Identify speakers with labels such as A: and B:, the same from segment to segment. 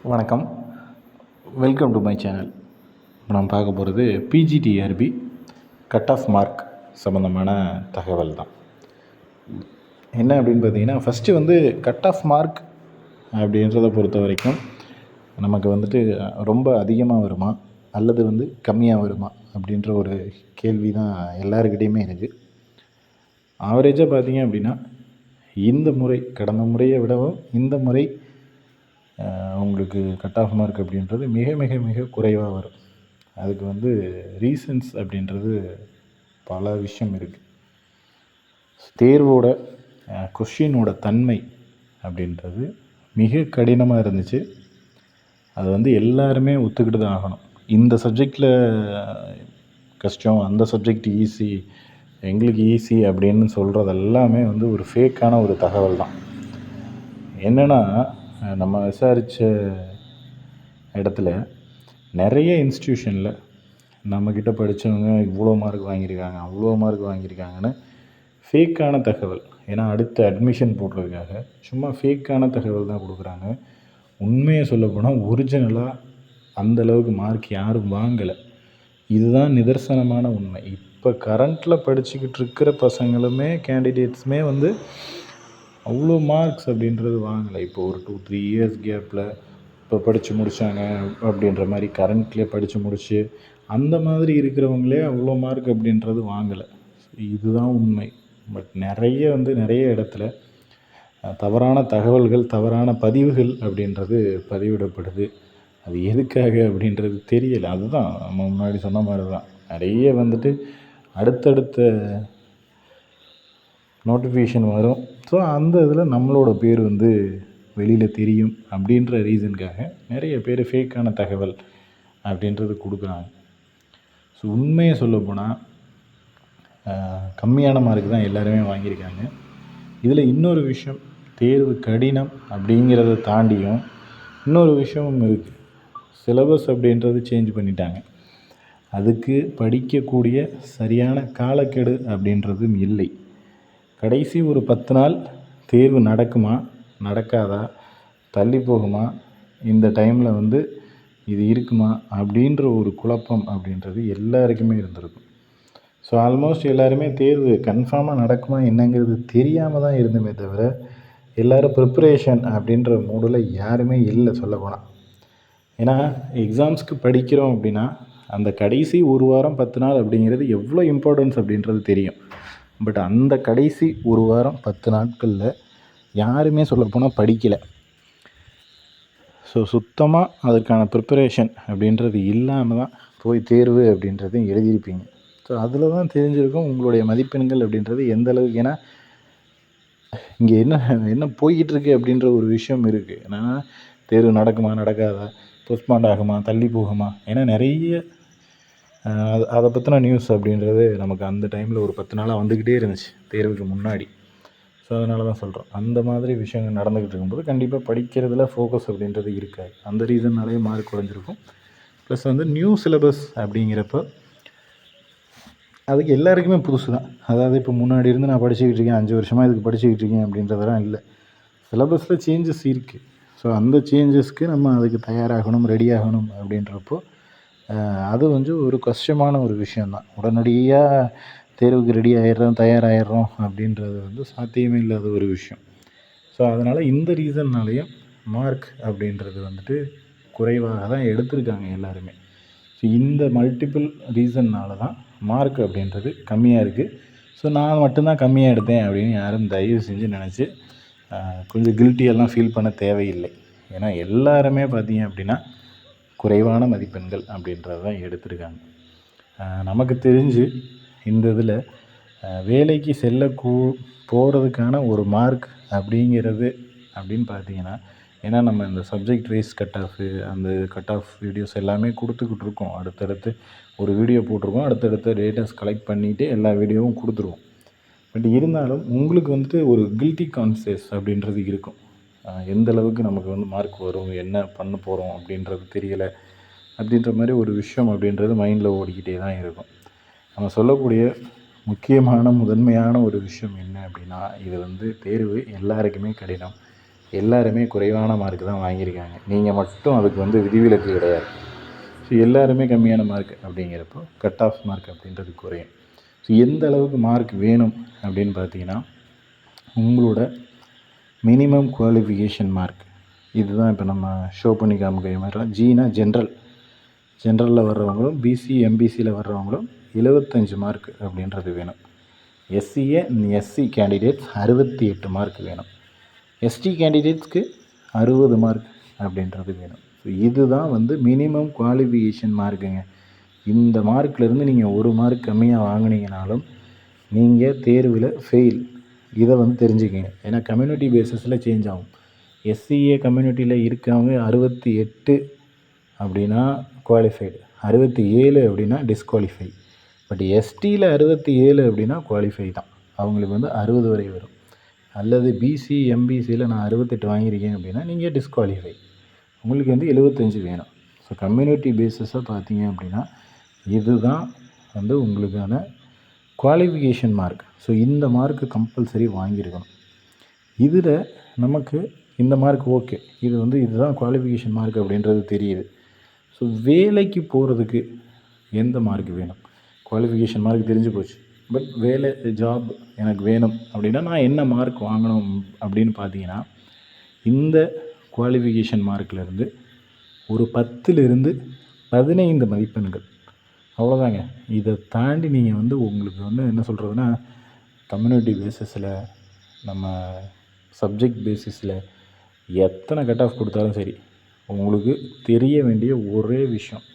A: வணக்கம், welcome to my channel. இப்போ நம்ம பார்க்க போகிறது பிஜிடிஆர்பி கட் ஆஃப் மார்க் சம்மந்தமான தகவல் தான். என்ன அப்படின்னு பார்த்தீங்கன்னா, ஃபஸ்ட்டு வந்து கட் ஆஃப் மார்க் அப்படின்றத பொறுத்த வரைக்கும் நமக்கு வந்துட்டு ரொம்ப அதிகமாக வருமா அல்லது வந்து கம்மியாக வருமா அப்படின்ற ஒரு கேள்வி தான் எல்லாருக்கிட்டேயுமே இருக்குது. ஆவரேஜாக பார்த்தீங்க அப்படின்னா இந்த முறை கடந்த முறையை விடவும் இந்த முறை உங்களுக்கு கட் ஆஃப் மார்க் அப்படின்றது மிக மிக மிக குறைவாக வரும். அதுக்கு வந்து ரீசன்ஸ் அப்படின்றது பல விஷயம் இருக்குது. தேர்வோட கொஷினோட தன்மை அப்படின்றது மிக கடினமாக இருந்துச்சு. அது வந்து எல்லாருமே ஒத்துக்கிட்டு தான் ஆகணும். இந்த சப்ஜெக்டில் கஷ்டம், அந்த சப்ஜெக்ட் ஈஸி, எங்களுக்கு ஈஸி அப்படின்னு சொல்கிறது எல்லாமே வந்து ஒரு ஃபேக்கான ஒரு தகவல் தான். என்னென்னா, நம்ம விசாரித்த இடத்துல நிறைய இன்ஸ்டியூஷனில் நம்மக்கிட்ட படித்தவங்க இவ்வளோ மார்க் வாங்கியிருக்காங்க, அவ்வளோ மார்க் வாங்கியிருக்காங்கன்னு ஃபேக்கான தகவல். ஏன்னா அடுத்த அட்மிஷன் போடுறதுக்காக சும்மா ஃபேக்கான தகவல் தான் கொடுக்குறாங்க. உண்மையை சொல்லப்போனால் ஒரிஜினலாக அந்தளவுக்கு மார்க் யாரும் வாங்கலை. இதுதான் நிதர்சனமான உண்மை. இப்போ கரண்ட்டில் படிச்சுக்கிட்டு இருக்கிற பசங்களுமே கேண்டிடேட்ஸுமே வந்து அவ்வளோ மார்க்ஸ் அப்படின்றது வாங்கலை. இப்போ ஒரு 2-3 இயர்ஸ் கேப்பில் இப்போ படித்து முடித்தாங்க அப்படின்ற மாதிரி கரண்ட்லேயே படித்து முடித்து அந்த மாதிரி இருக்கிறவங்களே அவ்வளோ மார்க் அப்படின்றது வாங்கலை. இதுதான் உண்மை. பட் நிறைய இடத்துல தவறான தகவல்கள், தவறான பதிவுகள் அப்படின்றது பதிவிடப்படுது. அது எதுக்காக அப்படின்றது தெரியலை. அதுதான் நம்ம முன்னாடி சொன்ன மாதிரி தான் நிறைய வந்துட்டு அடுத்தடுத்த நோட்டிஃபிகேஷன் வரும். ஸோ அந்த இதில் நம்மளோட பேர் வந்து வெளியில் தெரியும் அப்படின்ற ரீசனுக்காக நிறைய பேர் ஃபேக்கான தகவல் அப்படின்றது கொடுக்குறாங்க. ஸோ உண்மையை சொல்லப்போனால் கம்மியான மார்க் தான் எல்லாருமே வாங்கியிருக்காங்க. இதில் இன்னொரு விஷயம், தேர்வு கடினம் அப்படிங்கிறத தாண்டியும் இன்னொரு விஷயமும் இருக்குது. சிலபஸ் அப்படின்றது சேஞ்ச் பண்ணிட்டாங்க. அதுக்கு படிக்கக்கூடிய சரியான காலக்கெடு அப்படின்றதும் இல்லை. கடைசி ஒரு 10 நாள் தேர்வு நடக்குமா நடக்காதா, தள்ளி போகுமா, இந்த டைமில் வந்து இது இருக்குமா அப்படின்ற ஒரு குழப்பம் அப்படின்றது எல்லாருக்குமே இருந்திருக்கும். ஸோ ஆல்மோஸ்ட் எல்லாருமே தேர்வு கன்ஃபார்மாக நடக்குமா என்னங்கிறது தெரியாமல் தான் இருந்தமே தவிர எல்லோரும் ப்ரிப்பரேஷன் அப்படின்ற மூடில் யாருமே இல்லை சொல்லப்போனால். ஏன்னா எக்ஸாம்ஸ்க்கு படிக்கிறோம் அப்படின்னா அந்த கடைசி ஒரு வாரம் 10 நாள் அப்படிங்கிறது எவ்வளோ இம்பார்ட்டன்ஸ் அப்படின்றது தெரியும். பட் அந்த கடைசி ஒரு வாரம் 10 நாட்களில் யாருமே சொல்லப்போனால் படிக்கலை. ஸோ சுத்தமாக அதற்கான ப்ரிப்பரேஷன் அப்படின்றது இல்லாமல் தான் போய் தேர்வு அப்படின்றது எழுதியிருப்பீங்க. ஸோ அதில் தான் தெரிஞ்சிருக்கும் உங்களுடைய மதிப்பெண்கள் அப்படின்றது எந்த அளவுக்கு. ஏன்னா இங்கே என்ன போய்கிட்டு இருக்குது அப்படின்ற ஒரு விஷயம் இருக்குது. என்னென்னா தேர்வு நடக்குமா நடக்காதா, போஸ்ட்பாண்ட் ஆகுமா, தள்ளி போகுமா, ஏன்னா நிறைய அதை பற்றின நியூஸ் அப்படின்றது நமக்கு அந்த டைமில் ஒரு 10 நாளாக வந்துக்கிட்டே இருந்துச்சு தேர்வுக்கு முன்னாடி. ஸோ அதனால தான் சொல்கிறோம், அந்த மாதிரி விஷயங்கள் நடந்துக்கிட்டு இருக்கும்போது கண்டிப்பாக படிக்கிறதுல ஃபோக்கஸ் அப்படின்றது இருக்காது. அந்த ரீசன்னாலேயே மார்க் குறைஞ்சிருக்கும். ப்ளஸ் வந்து நியூ சிலபஸ் அப்படிங்கிறப்ப அதுக்கு எல்லாருக்குமே புதுசு தான். அதாவது இப்போ முன்னாடி இருந்து நான் படிச்சுக்கிட்டு இருக்கேன், 5 வருஷமாக இதுக்கு படிச்சுக்கிட்டு இருக்கேன் அப்படின்றதெல்லாம் இல்லை. சிலபஸில் சேஞ்சஸ் இருக்குது. ஸோ அந்த சேஞ்சஸ்க்கு நம்ம அதுக்கு தயாராகணும், ரெடி ஆகணும் அப்படின்றப்போ அது வந்து ஒரு கஷ்டமான ஒரு விஷயந்தான். உடனடியாக தேர்வுக்கு ரெடி ஆகிடுறோம், தயாராகிடுறோம் அப்படின்றது வந்து சாத்தியமே இல்லாத ஒரு விஷயம். ஸோ அதனால் இந்த ரீசன்னாலேயும் மார்க் அப்படின்றது வந்துட்டு குறைவாக தான் எடுத்திருக்காங்க எல்லாருமே. ஸோ இந்த மல்டிபிள் ரீசன்னால் தான் மார்க் அப்படின்றது கம்மியாக இருக்குது. ஸோ நான் மட்டும்தான் கம்மியாக எடுத்தேன் அப்படின்னு யாரும் தயவு செஞ்சு நினச்சி கொஞ்சம் கில்ட்டியெல்லாம் ஃபீல் பண்ண தேவையில்லை. ஏன்னா எல்லாருமே பார்த்தீங்க அப்படின்னா குறைவான மதிப்பெண்கள் அப்படின்றது தான் எடுத்திருக்காங்க. நமக்கு தெரிஞ்சு இந்த இதில் வேலைக்கு போகிறதுக்கான ஒரு மார்க் அப்படிங்கிறது அப்படின்னு பார்த்தீங்கன்னா, ஏன்னா நம்ம இந்த சப்ஜெக்ட் வைஸ் கட் ஆஃபு, அந்த கட் ஆஃப் வீடியோஸ் எல்லாமே கொடுத்துக்கிட்டு இருக்கோம். அடுத்தடுத்து ஒரு வீடியோ போட்டிருக்கோம், அடுத்தடுத்த டேட்டாஸ் கலெக்ட் பண்ணிவிட்டு எல்லா வீடியோவும் கொடுத்துருவோம். பட் இருந்தாலும் உங்களுக்கு வந்துட்டு ஒரு கில்ட்டி கான்சியஸ் அப்படின்றது இருக்கும். எந்த அளவுக்கு நமக்கு வந்து மார்க் வரும், என்ன பண்ண போகிறோம் அப்படின்றது தெரியலை அப்படின்ற மாதிரி ஒரு விஷயம் அப்படின்றது மைண்டில் ஓடிக்கிட்டே தான் இருக்கும். நம்ம சொல்லக்கூடிய முக்கியமான முதன்மையான ஒரு விஷயம் என்ன அப்படின்னா, இது வந்து தேர்வு எல்லாருக்குமே கடினம். எல்லாருமே குறைவான மார்க் தான் வாங்கியிருக்காங்க. நீங்கள் மட்டும் அதுக்கு வந்து விதிவிலக்கு கிடையாது. ஸோ எல்லாருமே கம்மியான மார்க் அப்படிங்கிறப்போ கட் ஆஃப் மார்க் அப்படின்றது குறையும். ஸோ எந்த அளவுக்கு மார்க் வேணும் அப்படின்னு பார்த்தீங்கன்னா, உங்களோட மினிமம் குவாலிஃபிகேஷன் மார்க் இதுதான் இப்போ நம்ம ஷோ பண்ணி காமிக்கிற மாதிரிலாம். ஜீனா ஜென்ரலில் வர்றவங்களும் பிசி எம்பிசியில் வர்றவங்களும் 75 மார்க் அப்படின்றது வேணும். எஸ்சி கேண்டிடேட்ஸ் 68 மார்க் வேணும். எஸ்டி கேண்டிடேட்ஸ்க்கு 60 மார்க் அப்படின்றது வேணும். ஸோ இதுதான் வந்து மினிமம் குவாலிஃபிகேஷன் மார்க்குங்க. இந்த மார்க்லேருந்து நீங்கள் ஒரு மார்க் கம்மியாக வாங்கினீங்கனாலும் நீங்கள் தேர்வில் ஃபெயில். இதை வந்து தெரிஞ்சுக்கங்க. ஏன்னா கம்யூனிட்டி பேஸஸில் சேஞ்ச் ஆகும். எஸ்சிஏ கம்யூனிட்டியில் இருக்கவங்க 68 அப்படின்னா குவாலிஃபைடு, 67 அப்படின்னா டிஸ்குவாலிஃபை. பட் எஸ்டியில் 67 அப்படின்னா குவாலிஃபை தான். அவங்களுக்கு வந்து 60 வரை வரும். அல்லது பிசி எம்பிசியில் நான் 68 வாங்கியிருக்கேன் அப்படின்னா நீங்கள் டிஸ்குவாலிஃபை. உங்களுக்கு வந்து 75 வேணும். ஸோ கம்யூனிட்டி பேஸஸை பார்த்தீங்க அப்படின்னா இதுதான் வந்து உங்களுக்கான குவாலிஃபிகேஷன் மார்க். ஸோ இந்த மார்க்கு கம்பல்சரி வாங்கியிருக்கணும். இதில் நமக்கு இந்த மார்க் ஓகே, இதுதான் குவாலிஃபிகேஷன் மார்க் அப்படின்றது தெரியுது. ஸோ வேலைக்கு போகிறதுக்கு எந்த மார்க் வேணும்? குவாலிஃபிகேஷன் மார்க் தெரிஞ்சு போச்சு. பட் வேலை ஜாப் எனக்கு வேணும் அப்படின்னா நான் என்ன மார்க் வாங்கணும் அப்படின்னு பார்த்தீங்கன்னா, இந்த குவாலிஃபிகேஷன் மார்க்லேருந்து ஒரு 10லிருந்து 15 மதிப்பெண்கள், அவ்வளோதாங்க. இதை தாண்டி நீங்கள் வந்து உங்களுக்கு வந்து என்ன சொல்கிறதுனா, கம்யூனிட்டி பேஸஸில் நம்ம சப்ஜெக்ட் பேசிஸில் எத்தனை கட் ஆஃப் கொடுத்தாலும் சரி, உங்களுக்கு தெரிய வேண்டிய ஒரே விஷயம்,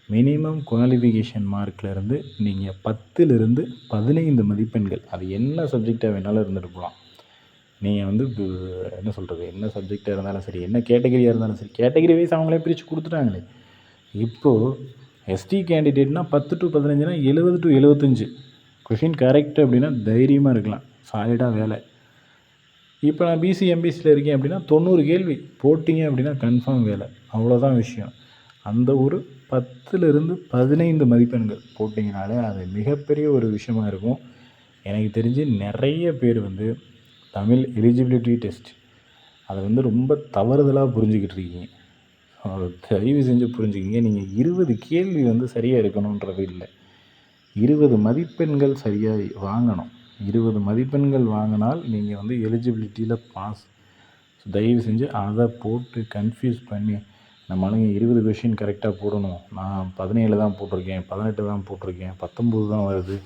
A: மினிமம் குவாலிஃபிகேஷன் மார்க்லேருந்து நீங்கள் 10லிருந்து 15 மதிப்பெண்கள், அது என்ன சப்ஜெக்டாக வேணாலும் இருந்துட்டு போகலாம். நீங்கள் வந்து என்ன சொல்கிறது, என்ன சப்ஜெக்டாக இருந்தாலும் சரி, என்ன கேட்டகரியாக இருந்தாலும் சரி, கேட்டகரி வைஸ் அவங்களே பிரித்து கொடுத்துட்டாங்களே. இப்போது எஸ்டி கேண்டிடேட்னா 10 to 15னா 70 to 75 கொஷின் கரெக்ட் அப்படின்னா தைரியமாக இருக்கலாம், சாலிடாக வேலை. இப்போ நான் பிசி எம்பிசியில் இருக்கேன் அப்படின்னா 90 கேள்வி போட்டிங்க அப்படின்னா கன்ஃபார்ம் வேலை. அவ்வளோதான் விஷயம். அந்த ஒரு 10லிருந்து 15 மதிப்பெண்கள் போட்டிங்கனாலே அது மிகப்பெரிய ஒரு விஷயமா இருக்கும். எனக்கு தெரிஞ்சு நிறைய பேர் வந்து தமிழ் எலிஜிபிலிட்டி டெஸ்ட் அதை வந்து ரொம்ப தவறுதலாக புரிஞ்சுக்கிட்டு இருக்கீங்க. தயவு செஞ்சு புரிஞ்சுக்கிங்க. நீங்கள் 20 கேள்வி வந்து சரியாக இருக்கணுன்றது இல்லை, 20 மதிப்பெண்கள் சரியாக வாங்கணும். 20 மதிப்பெண்கள் வாங்கினால் நீங்கள் வந்து எலிஜிபிலிட்டியில் பாஸ். தயவு செஞ்சு அதை போட்டு கன்ஃபியூஸ் பண்ணி நம்ம ஆளுங்க 20 கொஷின் கரெக்டாக போடணும், நான் 17 தான் போட்டிருக்கேன், 18 தான் போட்டிருக்கேன், 19 தான் வருது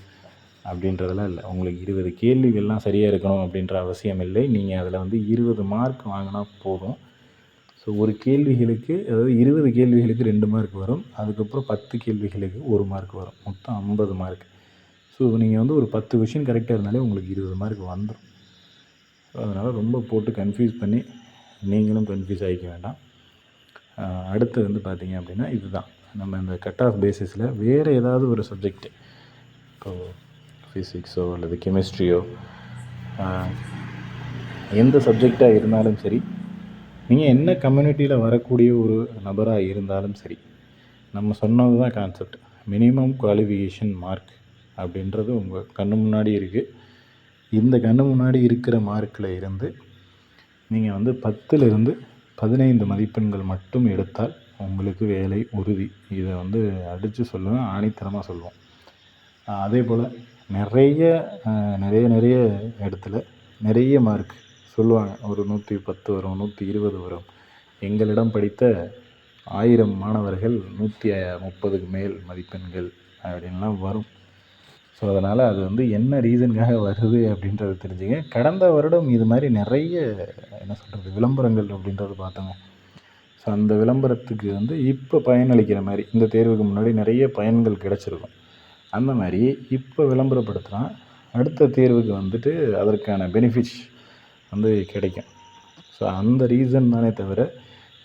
A: அப்படின்றதெல்லாம் இல்லை. உங்களுக்கு 20 கேள்விகள்லாம் சரியாக இருக்கணும் அப்படின்ற அவசியம் இல்லை. நீங்கள் அதில் வந்து 20 மார்க் வாங்கினா போதும். ஸோ ஒரு கேள்விகளுக்கு, அதாவது 20 கேள்விகளுக்கு 2 மார்க் வரும். அதுக்கப்புறம் 10 கேள்விகளுக்கு 1 மார்க் வரும். மொத்தம் 50 மார்க். ஸோ நீங்கள் வந்து ஒரு 10 கொஷின் கரெக்டாக இருந்தாலே உங்களுக்கு 20 மார்க் வந்துடும். அதனால் ரொம்ப போட்டு கன்ஃபியூஸ் பண்ணி நீங்களும் கன்ஃபியூஸ் ஆகிக்க வேண்டாம். அடுத்து வந்து பார்த்திங்க அப்படின்னா இதுதான் நம்ம இந்த கட் ஆஃப் பேசிஸில் வேறு ஏதாவது ஒரு சப்ஜெக்ட், இப்போது ஃபிசிக்ஸோ அல்லது கெமிஸ்ட்ரியோ எந்த சப்ஜெக்டாக இருந்தாலும் சரி, நீங்கள் என்ன கம்யூனிட்டியில் வரக்கூடிய ஒரு நபராக இருந்தாலும் சரி, நம்ம சொன்னது தான் கான்செப்ட். மினிமம் குவாலிஃபிகேஷன் மார்க் அப்படின்றது உங்கள் கண்ணு முன்னாடி இருக்குது. இந்த கண்ணு முன்னாடி இருக்கிற மார்க்கில் இருந்து நீங்கள் வந்து 10லிருந்து 15 மதிப்பெண்கள் மட்டும் எடுத்தால் உங்களுக்கு வேலை உறுதி. இதை வந்து அடித்து சொல்லுவேன், ஆணித்தரமாக சொல்லுவோம். அதே போல் நிறைய இடத்துல நிறைய மார்க் சொல்லுவாங்க. ஒரு 110 வரும், 120 வரும். எங்களிடம் படித்த 1000 மாணவர்கள் 130க்கு மேல் மதிப்பெண்கள் அப்படின்லாம் வரும். ஸோ அதனால் அது வந்து என்ன ரீசனுக்காக வருது அப்படின்றது தெரிஞ்சுங்க. கடந்த வருடம் இது மாதிரி நிறைய என்ன சொல்கிறது விளம்பரங்கள் அப்படின்றது பார்த்தோங்க. ஸோ அந்த விளம்பரத்துக்கு வந்து இப்போ பயனளிக்கிற மாதிரி, இந்த தேர்வுக்கு முன்னாடி நிறைய பயன்கள் கிடச்சிருக்கும். அந்த மாதிரி இப்போ விளம்பரப்படுத்தினா அடுத்த தேர்வுக்கு வந்துட்டு அதற்கான பெனிஃபிட்ஸ் வந்து கிடைக்கும். ஸோ அந்த ரீசன் தானே தவிர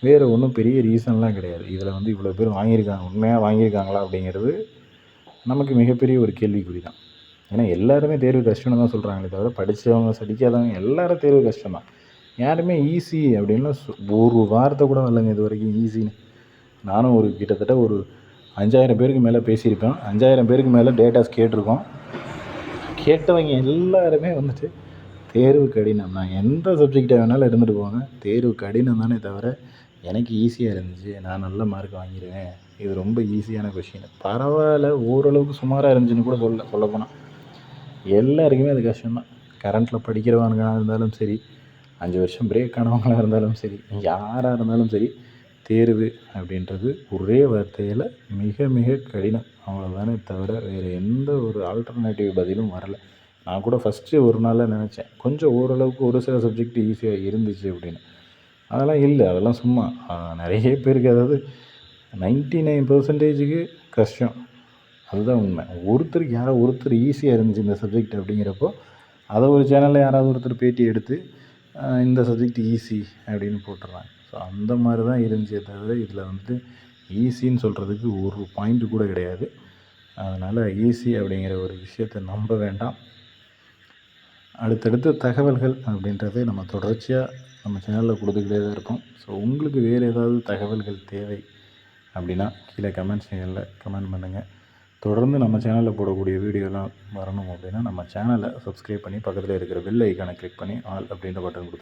A: வேறு ஒன்றும் பெரிய ரீசன்லாம் கிடையாது. இதில் வந்து இவ்வளோ பேர் வாங்கியிருக்காங்க, உண்மையாக வாங்கியிருக்காங்களா அப்படிங்கிறது நமக்கு மிகப்பெரிய ஒரு கேள்விக்குறி தான். ஏன்னா எல்லாருமே தேர்வு கஷ்டம்னு தான் சொல்கிறாங்களே தவிர, படித்தவங்க படிக்காதவங்க எல்லோரும் தேர்வு கஷ்டம்தான். யாருமே ஈஸி அப்படின்லாம் ஒரு வார்த்தை கூட வரலைங்க இது வரைக்கும் ஈஸின்னு. நானும் கிட்டத்தட்ட ஒரு 5000 பேருக்கு மேலே பேசியிருப்பேன். 5000 பேருக்கு மேலே டேட்டாஸ் கேட்டிருக்கோம். கேட்டவங்க எல்லாருமே வந்துட்டு தேர்வு கடினம். நான் எந்த சப்ஜெக்டை வேணாலும் இருந்துட்டு போங்க. தேர்வு கடினம் தானே தவிர, எனக்கு ஈஸியாக இருந்துச்சு. நான் நல்ல மார்க் வாங்கிடுவேன். இது ரொம்ப ஈஸியான கொஷின். பரவாயில்ல, ஓரளவுக்கு சுமாராக இருந்துச்சுன்னு கூட சொல்லப்போனால் எல்லாருக்குமே அது கஷ்டம்தான். கரண்ட்டில் படிக்கிறவங்களாக இருந்தாலும் சரி, 5 வருஷம் பிரேக் ஆனவங்களாக இருந்தாலும் சரி, யாராக இருந்தாலும் சரி, தேர்வு அப்படின்றது ஒரே வார்த்தையில் மிக மிக கடினம். அவ்வளோதானே தவிர வேறு எந்த ஒரு ஆல்டர்னேட்டிவ் பதிலும் வரலை. நான் கூட ஃபஸ்ட்டு ஒரு நாளில் நினச்சேன், கொஞ்சம் ஓரளவுக்கு ஒரு சில சப்ஜெக்ட் ஈஸியாக இருந்துச்சு அப்படின்னு. அதெல்லாம் இல்லை, அதெல்லாம் சும்மா. நிறைய பேருக்கு, அதாவது 99% கஷ்டம். அதுதான் உண்மை. ஒருத்தருக்கு யாரோ ஒருத்தர் ஈஸியாக இருந்துச்சு இந்த சப்ஜெக்ட் அப்படிங்கிறப்போ, அதை ஒரு சேனலில் யாராவது ஒருத்தர் பேட்டி எடுத்து இந்த சப்ஜெக்ட் ஈஸி அப்படின்னு போட்டுடுறாங்க. ஸோ அந்த மாதிரி தான் இருந்துச்சே தவிர, இதில் வந்துட்டு ஈஸின்னு சொல்கிறதுக்கு ஒரு பாயிண்ட்டு கூட கிடையாது. அதனால் ஈஸி அப்படிங்கிற ஒரு விஷயத்தை நம்ப வேண்டாம். அடுத்தடுத்த தகவல்கள் அப்படின்றத நம்ம தொடர்ச்சியாக நம்ம சேனலில் கொடுத்துக்கிட்டே தான் இருப்போம். ஸோ உங்களுக்கு வேறு ஏதாவது தகவல்கள் தேவை அப்படின்னா கீழே கமெண்ட் செக்ஷனில் கமெண்ட் பண்ணுங்கள். தொடர்ந்து நம்ம சேனலில் போடக்கூடிய வீடியோலாம் வரணும் அப்படின்னா நம்ம சேனலை சப்ஸ்கிரைப் பண்ணி பக்கத்தில் இருக்கிற பெல் ஐக்கானை கிளிக் பண்ணி ஆல் அப்படின்ற பட்டன் கொடுத்து